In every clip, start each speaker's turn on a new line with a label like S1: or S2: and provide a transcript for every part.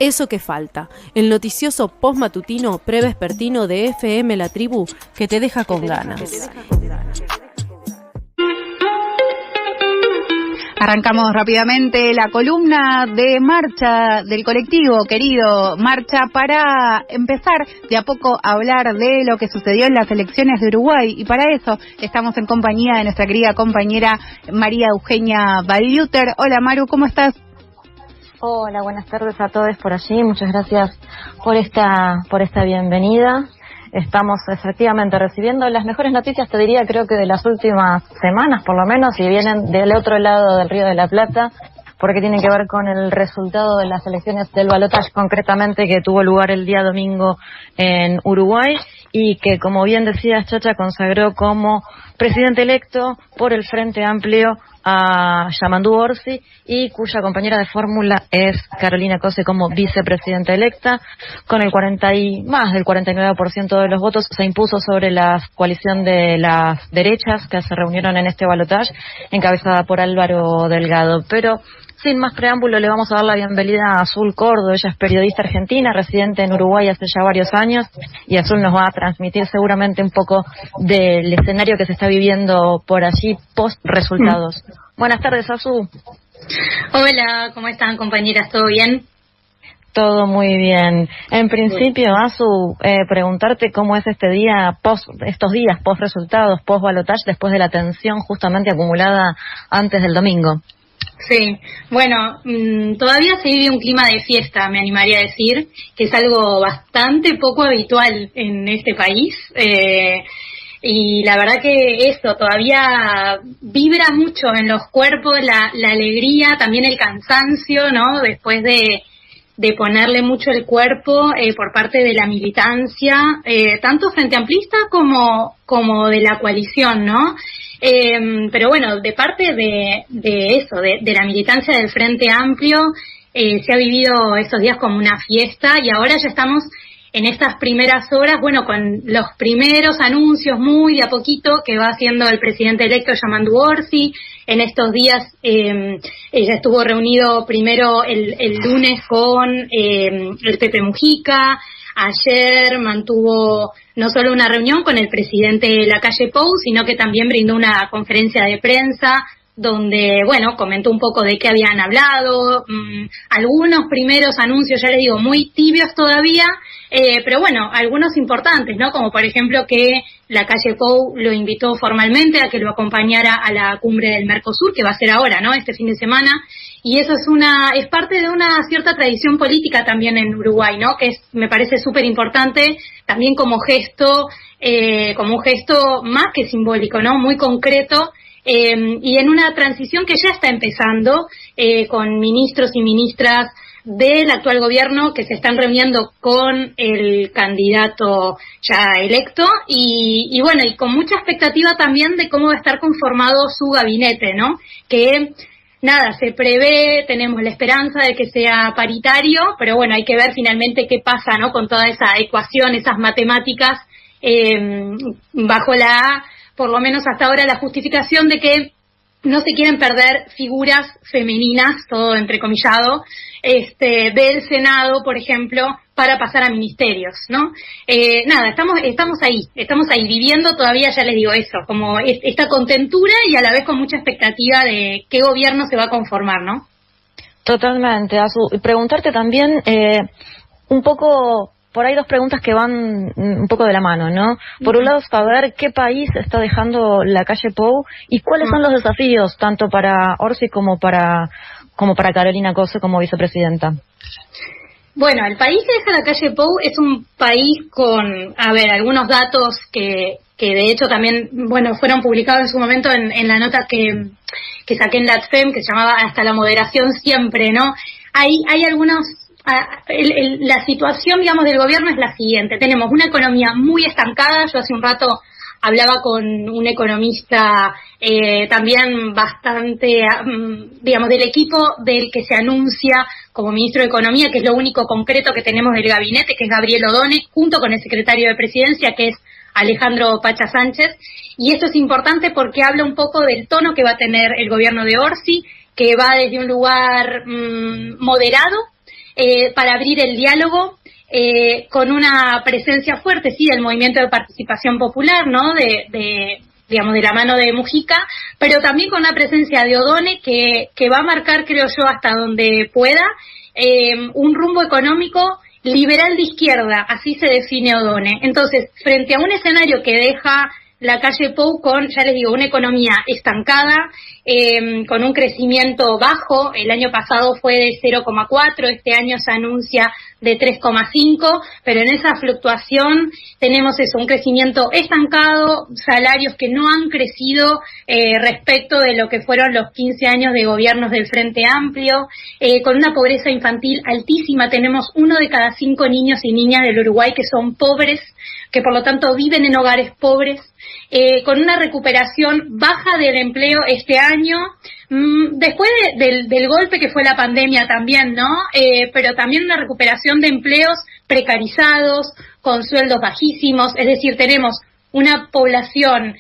S1: Eso que falta, el noticioso postmatutino prevespertino de FM La Tribu que te deja con ganas.
S2: Arrancamos rápidamente la columna de marcha del colectivo querido Marcha para empezar de a poco a hablar de lo que sucedió en las elecciones de Uruguay, y para eso estamos en compañía de nuestra querida compañera María Eugenia Baliuter. Hola Maru, ¿cómo estás?
S3: Hola, buenas tardes a todos por allí. Muchas gracias por esta bienvenida. Estamos efectivamente recibiendo las mejores noticias, te diría, creo que de las últimas semanas, por lo menos, y vienen del otro lado del Río de la Plata, porque tienen que ver con el resultado de las elecciones del balotaje, concretamente, que tuvo lugar el día domingo en Uruguay, y que, como bien decías, Chacha, consagró como presidente electo por el Frente Amplio a Yamandu Orsi, y cuya compañera de fórmula es Carolina Cose como vicepresidenta electa. Con el más del 49% de los votos se impuso sobre la coalición de las derechas que se reunieron en este balotaje, encabezada por Álvaro Delgado. Pero sin más preámbulo, le vamos a dar la bienvenida a Azul Cordo. Ella es periodista argentina, residente en Uruguay hace ya varios años, y Azul nos va a transmitir seguramente un poco del escenario que se está viviendo por allí post resultados. Buenas tardes, Azul.
S4: Hola, ¿cómo están, compañeras? ¿Todo bien?
S3: Todo muy bien. En principio, Azu, preguntarte cómo es estos días post resultados, post balotaje, después de la tensión justamente acumulada antes del domingo.
S4: Sí, bueno, todavía se vive un clima de fiesta, me animaría a decir, que es algo bastante poco habitual en este país, y la verdad que eso todavía vibra mucho en los cuerpos, la alegría, también el cansancio, ¿no? Después de ponerle mucho el cuerpo por parte de la militancia, tanto frente amplista como de la coalición, ¿no? Pero bueno, de parte de la militancia del Frente Amplio, se ha vivido estos días como una fiesta, y ahora ya estamos en estas primeras horas, bueno, con los primeros anuncios muy de a poquito que va haciendo el presidente electo Yamandu Orsi. En estos días ella estuvo reunido primero el lunes con el Pepe Mujica. Ayer mantuvo no solo una reunión con el presidente de la calle Pou, sino que también brindó una conferencia de prensa donde, bueno, comentó un poco de qué habían hablado, algunos primeros anuncios, ya les digo, muy tibios todavía, pero bueno, algunos importantes, ¿no? Como por ejemplo que la calle Pou lo invitó formalmente a que lo acompañara a la cumbre del Mercosur, que va a ser ahora, ¿no? Este fin de semana. Y eso es parte de una cierta tradición política también en Uruguay, ¿no? Que me parece súper importante también como un gesto más que simbólico, ¿no? Muy concreto, y en una transición que ya está empezando, con ministros y ministras del actual gobierno que se están reuniendo con el candidato ya electo, y bueno, y con mucha expectativa también de cómo va a estar conformado su gabinete, ¿no? Que nada, se prevé, tenemos la esperanza de que sea paritario, pero bueno, hay que ver finalmente qué pasa, ¿no? Con toda esa ecuación, esas matemáticas, bajo por lo menos hasta ahora, la justificación de que no se quieren perder figuras femeninas, todo entrecomillado, del Senado, por ejemplo, para pasar a ministerios, ¿no? Nada, estamos ahí viviendo todavía, ya les digo eso, como esta contentura y a la vez con mucha expectativa de qué gobierno se va a conformar, ¿no?
S3: Totalmente, Azu. Y preguntarte también un poco, por ahí dos preguntas que van un poco de la mano, ¿no? Por un lado, saber qué país está dejando la calle Pou y cuáles son los desafíos, tanto para Orsi como para Carolina Cose como vicepresidenta.
S4: Bueno, el país que deja la calle Pou es un país con, algunos datos que de hecho también, bueno, fueron publicados en su momento en la nota que saqué en LATFEM, que se llamaba Hasta la moderación siempre, ¿no? Hay algunos. La situación, digamos, del gobierno es la siguiente. Tenemos una economía muy estancada. Yo hace un rato hablaba con un economista también bastante, digamos, del equipo del que se anuncia como ministro de Economía, que es lo único concreto que tenemos del gabinete, que es Gabriel Odone, junto con el secretario de Presidencia, que es Alejandro Pacha Sánchez. Y esto es importante porque habla un poco del tono que va a tener el gobierno de Orsi, que va desde un lugar moderado, para abrir el diálogo, con una presencia fuerte, sí, del movimiento de participación popular, ¿no? Digamos, de la mano de Mujica, pero también con una presencia de Odone que va a marcar, creo yo, hasta donde pueda, un rumbo económico liberal de izquierda, así se define Odone. Entonces, frente a un escenario que deja la calle Pou con, ya les digo, una economía estancada, con un crecimiento bajo, el año pasado fue de 0,4, este año se anuncia de 3,5, pero en esa fluctuación tenemos eso, un crecimiento estancado, salarios que no han crecido respecto de lo que fueron los 15 años de gobiernos del Frente Amplio, con una pobreza infantil altísima, tenemos 1 de cada 5 niños y niñas del Uruguay que son pobres, que por lo tanto viven en hogares pobres, con una recuperación baja del empleo este año, después del golpe que fue la pandemia también, ¿no? Pero también una recuperación de empleos precarizados, con sueldos bajísimos, es decir, tenemos una población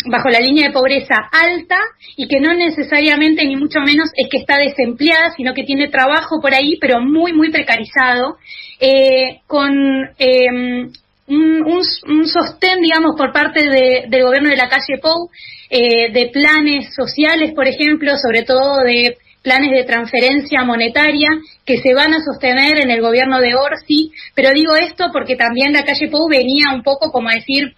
S4: bajo la línea de pobreza alta y que no necesariamente ni mucho menos es que está desempleada, sino que tiene trabajo por ahí, pero muy, muy precarizado, con un sostén, digamos, por parte del gobierno de la calle Pou, de planes sociales, por ejemplo, sobre todo de planes de transferencia monetaria que se van a sostener en el gobierno de Orsi, pero digo esto porque también la calle Pou venía un poco como a decir,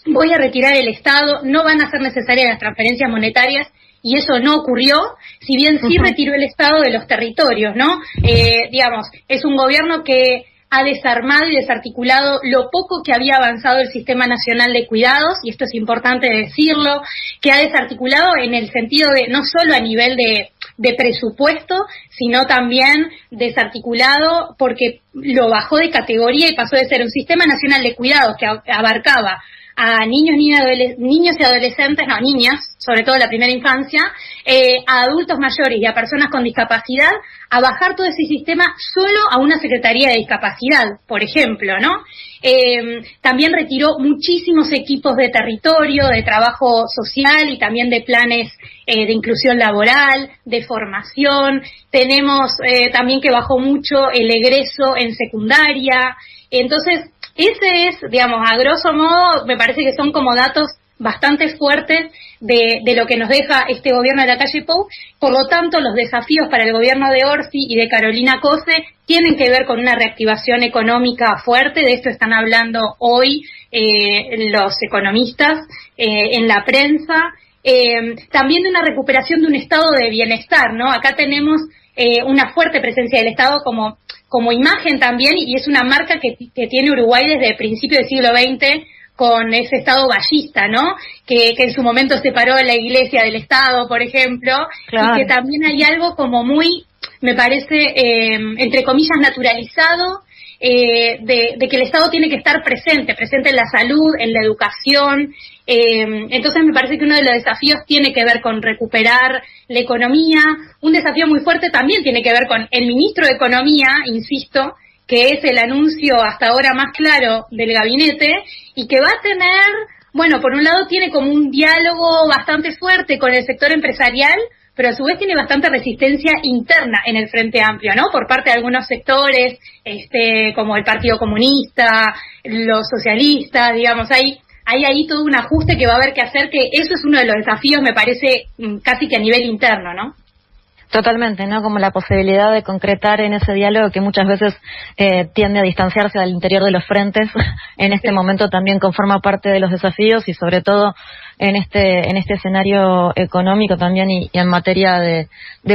S4: voy a retirar el Estado, no van a ser necesarias las transferencias monetarias, y eso no ocurrió, si bien sí retiró el Estado de los territorios, ¿no? Digamos, es un gobierno que ha desarmado y desarticulado lo poco que había avanzado el Sistema Nacional de Cuidados, y esto es importante decirlo, que ha desarticulado en el sentido de no solo a nivel de presupuesto, sino también desarticulado porque lo bajó de categoría y pasó de ser un Sistema Nacional de Cuidados que abarcaba a niños y adolescentes, no, niñas, sobre todo la primera infancia, a adultos mayores y a personas con discapacidad, a bajar todo ese sistema solo a una Secretaría de Discapacidad, por ejemplo, ¿no? También retiró muchísimos equipos de territorio, de trabajo social y también de planes de inclusión laboral, de formación. Tenemos también que bajó mucho el egreso en secundaria. Entonces, ese es, digamos, a grosso modo, me parece que son como datos bastante fuertes de lo que nos deja este gobierno de la calle Pou. Por lo tanto, los desafíos para el gobierno de Orsi y de Carolina Cose tienen que ver con una reactivación económica fuerte. De esto están hablando hoy los economistas en la prensa. También de una recuperación de un estado de bienestar, ¿no? Acá tenemos una fuerte presencia del Estado como imagen también, y es una marca que tiene Uruguay desde principios del siglo XX, con ese Estado vallista, ¿no? Que en su momento separó la Iglesia del Estado, por ejemplo, claro. Y que también hay algo como muy, me parece, entre comillas, naturalizado, de que el Estado tiene que estar presente en la salud, en la educación. Entonces me parece que uno de los desafíos tiene que ver con recuperar la economía. Un desafío muy fuerte también tiene que ver con el ministro de Economía, insisto, que es el anuncio hasta ahora más claro del gabinete, y que va a tener, bueno, por un lado tiene como un diálogo bastante fuerte con el sector empresarial, pero a su vez tiene bastante resistencia interna en el Frente Amplio, ¿no? Por parte de algunos sectores, como el Partido Comunista, los socialistas, digamos, hay ahí todo un ajuste que va a haber que hacer, que eso es uno de los desafíos, me parece, casi que a nivel interno, ¿no?
S3: Totalmente, ¿no? Como la posibilidad de concretar en ese diálogo que muchas veces tiende a distanciarse del interior de los frentes, en este momento también conforma parte de los desafíos, y sobre todo en este escenario económico también y en materia de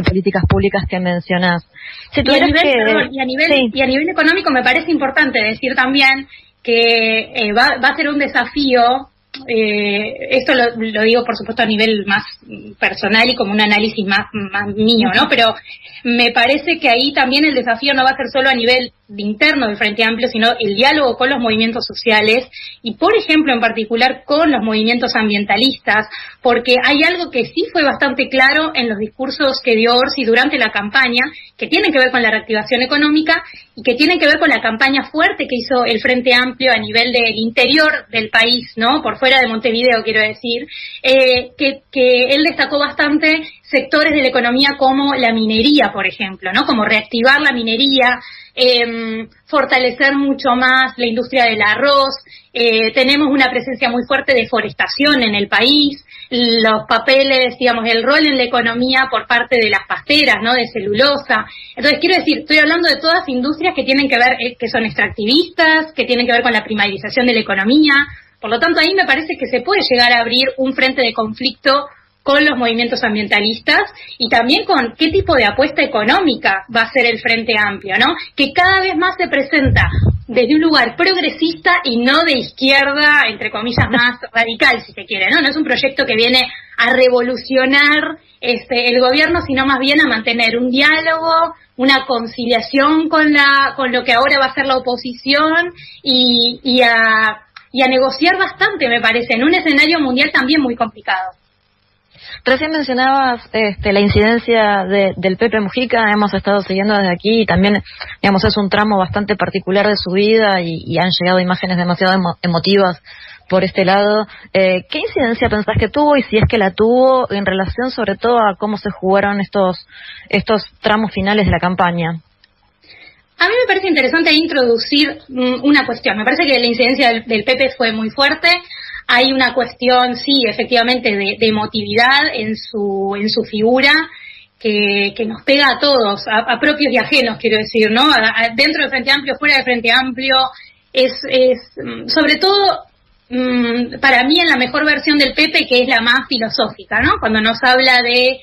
S3: políticas públicas que mencionás.
S4: Y a nivel económico me parece importante decir también que va a ser un desafío. Esto lo digo por supuesto a nivel más personal y como un análisis más mío, ¿no? Pero me parece que ahí también el desafío no va a ser solo a nivel interno del Frente Amplio, sino el diálogo con los movimientos sociales y, por ejemplo, en particular con los movimientos ambientalistas, porque hay algo que sí fue bastante claro en los discursos que dio Orsi durante la campaña, que tienen que ver con la reactivación económica y que tienen que ver con la campaña fuerte que hizo el Frente Amplio a nivel del interior del país, ¿no? Por fuera de Montevideo, quiero decir, que él destacó bastante sectores de la economía como la minería, por ejemplo, ¿no? Como reactivar la minería, fortalecer mucho más la industria del arroz, tenemos una presencia muy fuerte de forestación en el país, los papeles, digamos, el rol en la economía por parte de las pasteras, ¿no? De celulosa. Entonces, quiero decir, estoy hablando de todas industrias que tienen que ver, que son extractivistas, que tienen que ver con la primarización de la economía. Por lo tanto, ahí me parece que se puede llegar a abrir un frente de conflicto con los movimientos ambientalistas y también con qué tipo de apuesta económica va a ser el Frente Amplio, ¿no? Que cada vez más se presenta desde un lugar progresista y no de izquierda, entre comillas, más radical, si se quiere, ¿no? No es un proyecto que viene a revolucionar el gobierno, sino más bien a mantener un diálogo, una conciliación con lo que ahora va a ser la oposición y a negociar bastante, me parece, en un escenario mundial también muy complicado.
S3: Recién mencionabas la incidencia del Pepe Mujica, hemos estado siguiendo desde aquí y también, digamos, es un tramo bastante particular de su vida y han llegado imágenes demasiado emotivas por este lado. ¿Qué incidencia pensás que tuvo y si es que la tuvo en relación sobre todo a cómo se jugaron estos tramos finales de la campaña?
S4: A mí me parece interesante introducir una cuestión. Me parece que la incidencia del Pepe fue muy fuerte. Hay una cuestión, sí, efectivamente, de emotividad en su figura que nos pega a todos, a propios y ajenos, quiero decir, ¿no? Dentro del Frente Amplio, fuera del Frente Amplio, es sobre todo para mí en la mejor versión del Pepe, que es la más filosófica, ¿no? Cuando nos habla de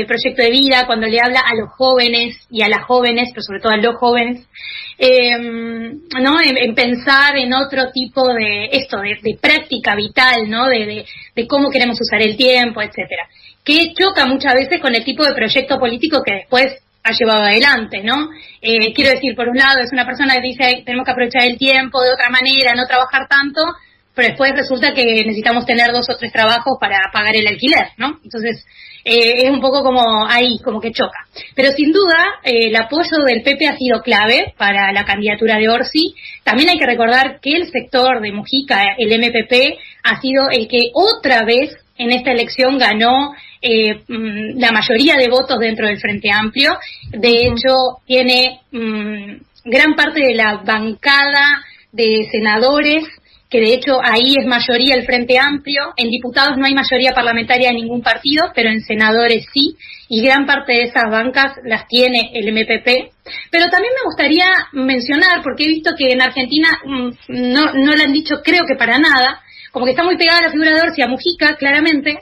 S4: proyecto de vida, cuando le habla a los jóvenes y a las jóvenes, pero sobre todo a los jóvenes, ¿no? En pensar en otro tipo de práctica vital, ¿no? De cómo queremos usar el tiempo, etcétera, que choca muchas veces con el tipo de proyecto político que después ha llevado adelante, ¿no? Quiero decir, por un lado es una persona que dice tenemos que aprovechar el tiempo de otra manera, no trabajar tanto, pero después resulta que necesitamos tener 2 o 3 trabajos para pagar el alquiler, ¿no? Entonces, es un poco como ahí, como que choca. Pero sin duda, el apoyo del Pepe ha sido clave para la candidatura de Orsi. También hay que recordar que el sector de Mujica, el MPP, ha sido el que otra vez en esta elección ganó la mayoría de votos dentro del Frente Amplio. De hecho, tiene gran parte de la bancada de senadores, que de hecho ahí es mayoría el Frente Amplio. En diputados no hay mayoría parlamentaria de ningún partido, pero en senadores sí, y gran parte de esas bancas las tiene el MPP. Pero también me gustaría mencionar, porque he visto que en Argentina no lo han dicho, creo que para nada, como que está muy pegada la figura de Orsi a Mujica, claramente,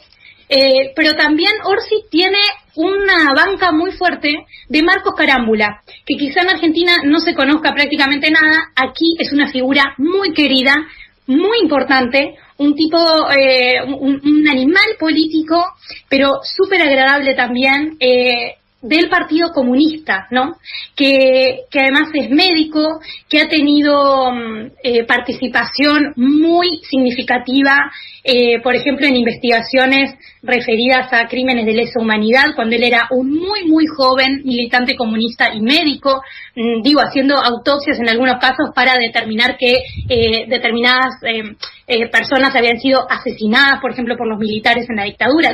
S4: pero también Orsi tiene una banca muy fuerte de Marcos Carámbula, que quizá en Argentina no se conozca prácticamente nada. Aquí es una figura muy querida, muy importante, un tipo, un animal político, pero súper agradable también, del Partido Comunista, ¿no? Que además es médico, que ha tenido participación muy significativa, por ejemplo, en investigaciones referidas a crímenes de lesa humanidad, cuando él era un muy joven militante comunista y médico, haciendo autopsias en algunos casos para determinar que determinadas personas habían sido asesinadas, por ejemplo, por los militares en la dictadura.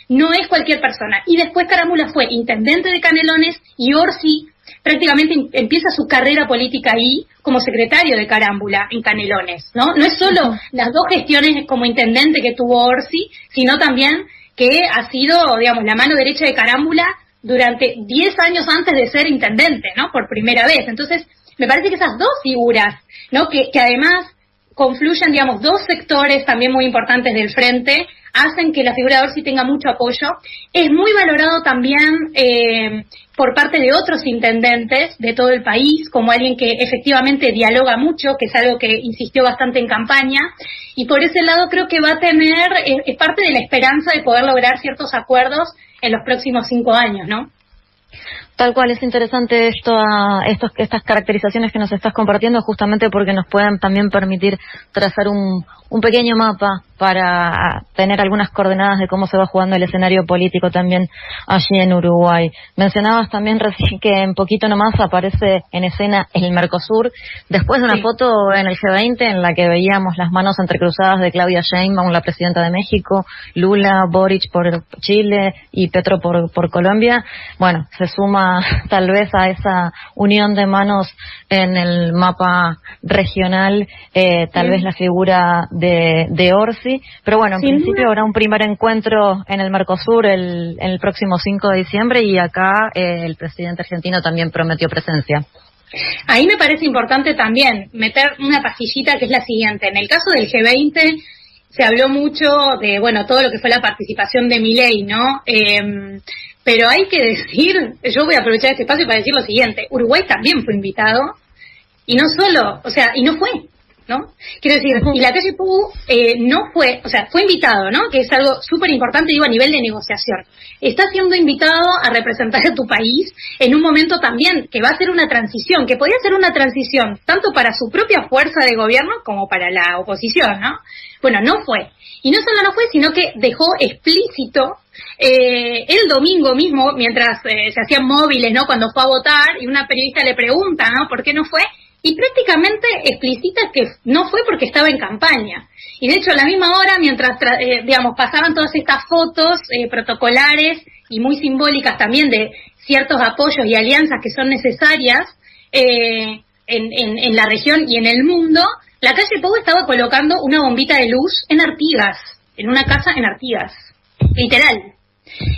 S4: No es cualquier persona. Y después Carámbula fue intendente de Canelones y Orsi prácticamente empieza su carrera política ahí como secretario de Carámbula en Canelones, ¿no? No es solo las 2 gestiones como intendente que tuvo Orsi, sino también que ha sido, digamos, la mano derecha de Carámbula durante 10 años antes de ser intendente, ¿no? Por primera vez. Entonces, me parece que esas 2 figuras, ¿no? Que además confluyen, digamos, 2 sectores también muy importantes del frente, hacen que la figura de Orsi tenga mucho apoyo. Es muy valorado también por parte de otros intendentes de todo el país, como alguien que efectivamente dialoga mucho, que es algo que insistió bastante en campaña, y por ese lado creo que va a tener, es parte de la esperanza de poder lograr ciertos acuerdos en los próximos 5 años, ¿no?
S3: Tal cual, es interesante estas caracterizaciones que nos estás compartiendo, justamente porque nos pueden también permitir trazar un pequeño mapa para tener algunas coordenadas de cómo se va jugando el escenario político también allí en Uruguay. Mencionabas también recién que en poquito nomás aparece en escena el Mercosur, después de una foto en el G20 en la que veíamos las manos entrecruzadas de Claudia Sheinbaum, la presidenta de México, Lula, Boric por Chile y Petro por Colombia. Bueno, se suma tal vez a esa unión de manos en el mapa regional, tal vez la figura de Orsi, pero bueno, en principio habrá un primer encuentro en el Mercosur el próximo 5 de diciembre y acá el presidente argentino también prometió presencia.
S4: Ahí me parece importante también meter una pastillita que es la siguiente. En el caso del G20 se habló mucho de, bueno, todo lo que fue la participación de Milei, ¿no? Pero hay que decir, yo voy a aprovechar este espacio para decir lo siguiente, Uruguay también fue invitado, y no solo, o sea, y no fue, ¿no? Quiero decir, y la calle Pou no fue, o sea, fue invitado, ¿no? Que es algo súper importante, digo, a nivel de negociación. Está siendo invitado a representar a tu país en un momento también que va a ser una transición, que podría ser una transición tanto para su propia fuerza de gobierno como para la oposición, ¿no? Bueno, no fue. Y no solo no fue, sino que dejó explícito el domingo mismo, mientras se hacían móviles, ¿no? Cuando fue a votar, y una periodista le pregunta, ¿no? ¿Por qué no fue? Y prácticamente explicita que no fue porque estaba en campaña. Y de hecho, a la misma hora, mientras, pasaban todas estas fotos protocolares y muy simbólicas también de ciertos apoyos y alianzas que son necesarias en la región y en el mundo, la calle Pou estaba colocando una bombita de luz en Artigas, en una casa en Artigas, literal.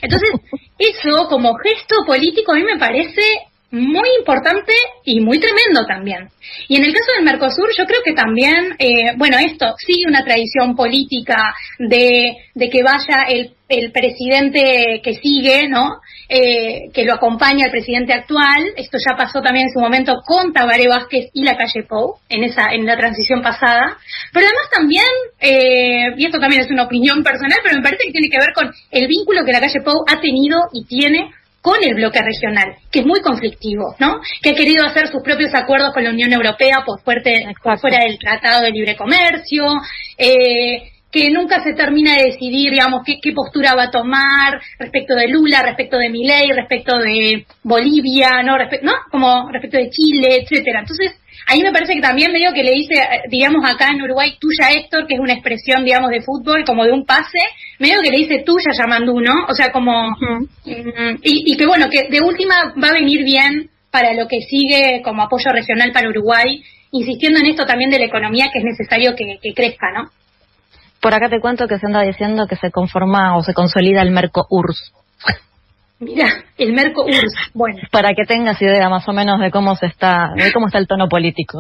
S4: Entonces, eso como gesto político a mí me parece muy importante y muy tremendo también. Y en el caso del Mercosur, yo creo que también, esto sigue una tradición política de que vaya el presidente que sigue, ¿no? Que lo acompaña el presidente actual. Esto ya pasó también en su momento con Tabaré Vázquez y la calle Pou, en la transición pasada. Pero además también, y esto también es una opinión personal, pero me parece que tiene que ver con el vínculo que la calle Pou ha tenido y tiene con el bloque regional, que es muy conflictivo, ¿no? Que ha querido hacer sus propios acuerdos con la Unión Europea por fuera del Tratado de Libre Comercio, que nunca se termina de decidir, digamos, qué postura va a tomar respecto de Lula, respecto de Milei, respecto de Bolivia, ¿no? Como respecto de Chile, etcétera. Entonces, ahí me parece que también medio que le dice, digamos, acá en Uruguay, tuya Héctor, que es una expresión, digamos, de fútbol, como de un pase, medio que le dice tuya Yamandú, ¿no? O sea, como, y que bueno, que de última va a venir bien para lo que sigue como apoyo regional para Uruguay, insistiendo en esto también de la economía, que es necesario que crezca, ¿no?
S3: Por acá te cuento que se anda diciendo que se conforma o se consolida el Merco-URSS.
S4: Mira, el Merco-URSS, bueno.
S3: Para que tengas idea más o menos de cómo está el tono político.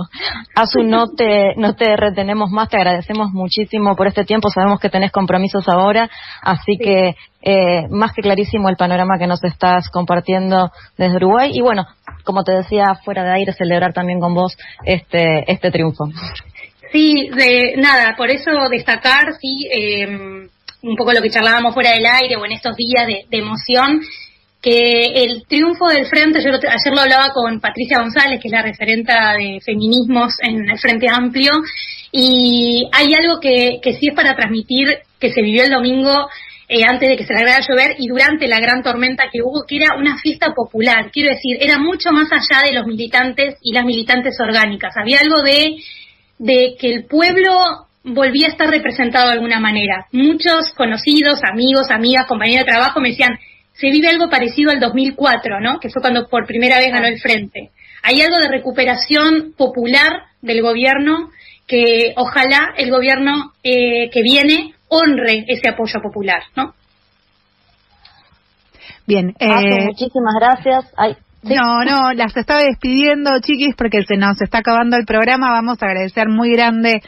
S3: Azu, no te retenemos más, te agradecemos muchísimo por este tiempo, sabemos que tenés compromisos ahora, así que más que clarísimo el panorama que nos estás compartiendo desde Uruguay, y bueno, como te decía, fuera de aire, celebrar también con vos este triunfo.
S4: Sí, por eso destacar, sí, un poco lo que charlábamos fuera del aire o en estos días de emoción, que el triunfo del Frente, ayer lo hablaba con Patricia González, que es la referenta de feminismos en el Frente Amplio, y hay algo que sí es para transmitir, que se vivió el domingo antes de que se largara a llover y durante la gran tormenta que hubo, que era una fiesta popular. Quiero decir, era mucho más allá de los militantes y las militantes orgánicas. Había algo de que el pueblo volvía a estar representado de alguna manera. Muchos conocidos, amigos, amigas, compañeros de trabajo me decían, se vive algo parecido al 2004, ¿no? Que fue cuando por primera vez ganó el Frente. Hay algo de recuperación popular del gobierno que ojalá el gobierno que viene honre ese apoyo popular, ¿no?
S2: Bien.
S3: Muchísimas gracias.
S2: ¿Sí? No, las estaba despidiendo, chiquis, porque se nos está acabando el programa. Vamos a agradecer muy grande,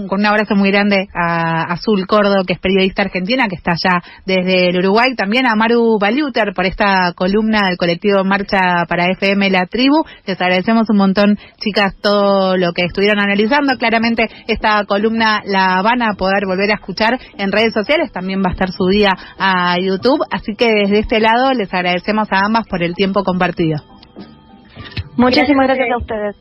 S2: con un abrazo muy grande a Azul Cordo, que es periodista argentina, que está allá desde el Uruguay. También a Maru Baliuter por esta columna del colectivo Marcha para FM La Tribu. Les agradecemos un montón, chicas, todo lo que estuvieron analizando. Claramente esta columna la van a poder volver a escuchar en redes sociales. También va a estar subida a YouTube. Así que desde este lado les agradecemos a ambas por el tiempo compartido estudio.
S3: Muchísimas gracias a ustedes.